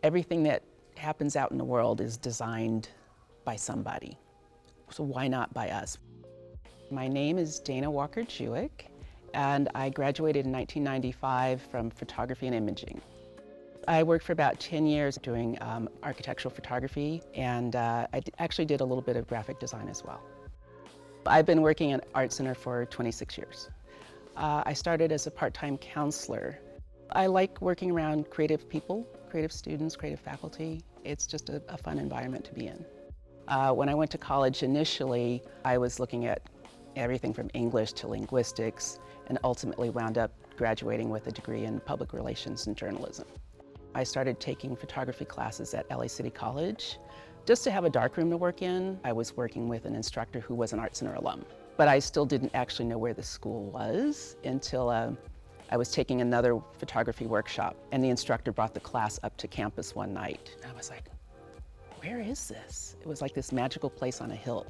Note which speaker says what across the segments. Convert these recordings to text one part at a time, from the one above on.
Speaker 1: Everything that happens out in the world is designed by somebody, so why not by us? My name is Dana Walker-Juick, and I graduated in 1995 from photography and imaging. I worked for about 10 years doing architectural photography, and I actually did a little bit of graphic design as well. I've been working at ArtCenter for 26 years. I started as a part-time counselor. I like working around creative people, creative students, creative faculty. It's just a fun environment to be in. When I went to college initially, I was looking at everything from English to linguistics, and ultimately wound up graduating with a degree in public relations and journalism. I started taking photography classes at LA City College just to have a darkroom to work in. I was working with an instructor who was an ArtCenter alum, but I still didn't actually know where the school was until I was taking another photography workshop, and the instructor brought the class up to campus one night. And I was like, where is this? It was like this magical place on a hill.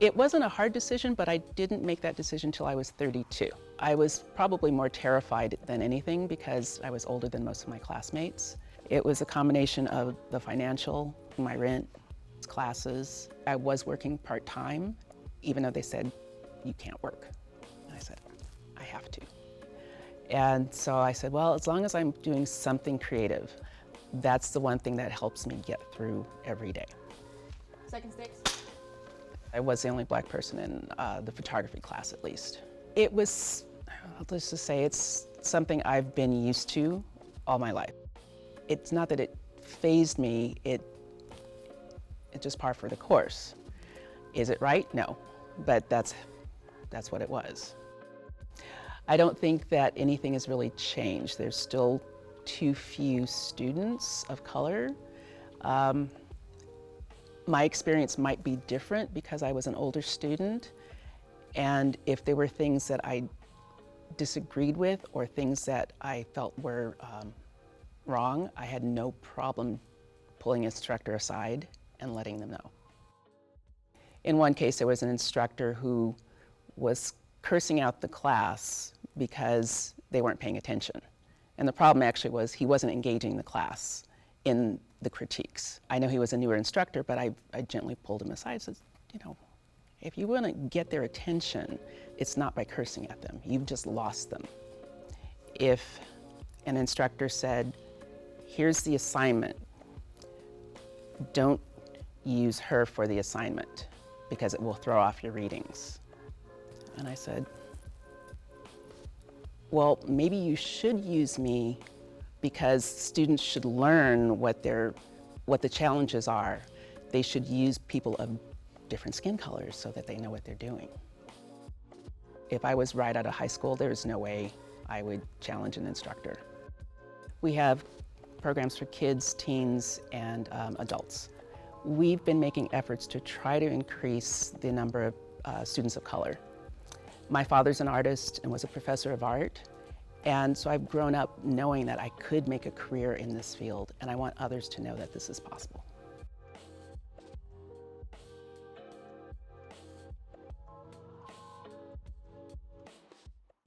Speaker 1: It wasn't a hard decision, but I didn't make that decision until I was 32. I was probably more terrified than anything because I was older than most of my classmates. It was a combination of the financial, my rent, classes. I was working part-time, even though they said, you can't work. And I said, I have to. And so I said, well, as long as I'm doing something creative, that's the one thing that helps me get through every day.
Speaker 2: Second sticks.
Speaker 1: I was the only black person in the photography class, at least. It was, let's just say, it's something I've been used to all my life. It's not that it fazed me, it's just par for the course. Is it right? No, but that's what it was. I don't think that anything has really changed. There's still too few students of color. My experience might be different because I was an older student, and if there were things that I disagreed with or things that I felt were wrong, I had no problem pulling an instructor aside and letting them know. In one case, there was an instructor who was cursing out the class because they weren't paying attention. And the problem actually was he wasn't engaging the class in the critiques. I know he was a newer instructor, but I gently pulled him aside and said, you know, if you want to get their attention, it's not by cursing at them. You've just lost them. If an instructor said, here's the assignment, don't use her for the assignment because it will throw off your readings. And I said, well, maybe you should use me because students should learn what the challenges are. They should use people of different skin colors so that they know what they're doing. If I was right out of high school, there's no way I would challenge an instructor. We have programs for kids, teens, and adults. We've been making efforts to try to increase the number of students of color. My father's an artist and was a professor of art, and so I've grown up knowing that I could make a career in this field, and I want others to know that this is possible.